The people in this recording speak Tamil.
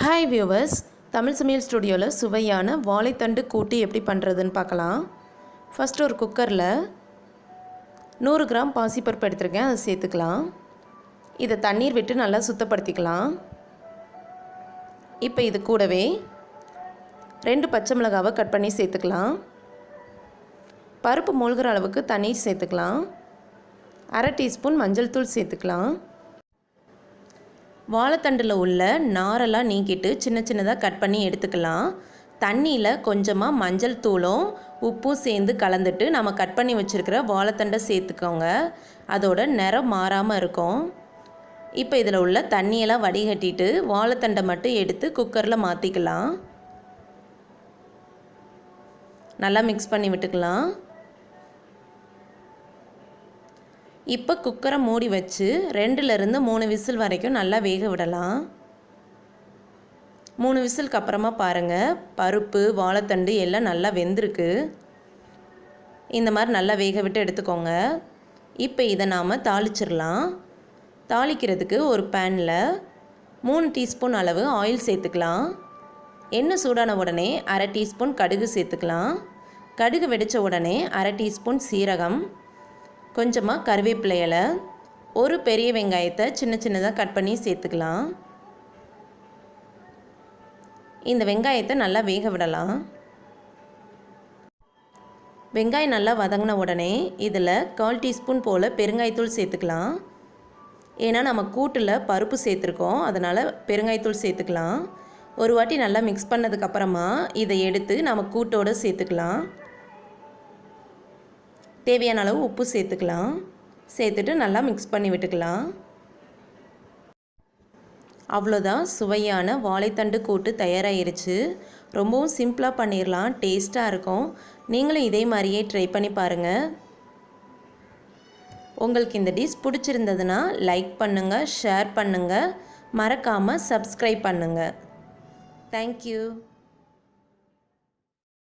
ஹாய் வியூவர்ஸ், தமிழ் சமையல் ஸ்டுடியோவில் சுவையான வாழைத்தண்டு கூட்டு எப்படி பண்ணுறதுன்னு பார்க்கலாம். ஃபஸ்ட்டு ஒரு குக்கரில் 100 கிராம் பாசிப்பருப்பு எடுத்துருக்கேன், அதை சேர்த்துக்கலாம். இதை தண்ணீர் விட்டு நல்லா சுத்தப்படுத்திக்கலாம். இப்போ இது கூடவே 2 பச்சை மிளகாவை கட் பண்ணி சேர்த்துக்கலாம். பருப்பு மூழ்கிற அளவுக்கு தண்ணீர் சேர்த்துக்கலாம். 1/2 டீஸ்பூன் மஞ்சள் தூள் சேர்த்துக்கலாம். வாழைத்தண்டில் உள்ள நாரெல்லாம் நீக்கிட்டு சின்ன சின்னதாக கட் பண்ணி எடுத்துக்கலாம். தண்ணியில் கொஞ்சமாக மஞ்சள் தூளும் உப்பும் சேர்ந்து கலந்துட்டு நம்ம கட் பண்ணி வச்சுருக்கிற வாழைத்தண்டை சேர்த்துக்கோங்க. அதோட நிறம் மாறாமல் இருக்கும். இப்போ இதில் உள்ள தண்ணியெல்லாம் வடிகட்டிட்டு வாழைத்தண்டை மட்டும் எடுத்து குக்கரில் மாற்றிக்கலாம். நல்லா மிக்ஸ் பண்ணி விட்டுக்கலாம். இப்போ குக்கரை மூடி வச்சு 2லேருந்து 3 விசில் வரைக்கும் நல்லா வேக விடலாம். 3 விசிலுக்கு அப்புறமா பாருங்கள், பருப்பு வாழைத்தண்டு எல்லாம் நல்லா வெந்திருக்கு. இந்த மாதிரி நல்லா வேக விட்டு எடுத்துக்கோங்க. இப்போ இதை நாம் தாளிச்சிடலாம். தாளிக்கிறதுக்கு ஒரு பேனில் 3 டீஸ்பூன் அளவு ஆயில் சேர்த்துக்கலாம். எண்ணெய் சூடான உடனே 1/2 டீஸ்பூன் கடுகு சேர்த்துக்கலாம். கடுகு வெடித்த உடனே 1/2 டீஸ்பூன் சீரகம், கொஞ்சமாக கருவேப்பிலை இலை, ஒரு பெரிய வெங்காயத்தை சின்ன சின்னதாக கட் பண்ணி சேர்த்துக்கலாம். இந்த வெங்காயத்தை நல்லா வேக விடலாம். வெங்காயம் நல்லா வதங்கின உடனே இதில் 1/4 டீஸ்பூன் போல் பெருங்காயத்தூள் சேர்த்துக்கலாம். ஏன்னா நம்ம கூட்டில் பருப்பு சேர்த்துருக்கோம், அதனால் பெருங்காயத்தூள் சேர்த்துக்கலாம். ஒரு வாட்டி நல்லா மிக்ஸ் பண்ணதுக்கப்புறமா இதை எடுத்து நம்ம கூட்டோடு சேர்த்துக்கலாம். தேவையான அளவு உப்பு சேர்த்துக்கலாம். சேர்த்துட்டு நல்லா மிக்ஸ் பண்ணி விட்டுக்கலாம். அவ்வளோதான், சுவையான வாழைத்தண்டு கூட்டு தயாராகிருச்சு. ரொம்பவும் சிம்பிளாக பண்ணிடலாம், டேஸ்ட்டாக இருக்கும். நீங்களும் இதே மாதிரியே ட்ரை பண்ணி பாருங்கள். உங்களுக்கு இந்த டிஷ் பிடிச்சிருந்ததுன்னா லைக் பண்ணுங்கள், ஷேர் பண்ணுங்கள், மறக்காமல் சப்ஸ்கிரைப் பண்ணுங்கள். தேங்க்யூ.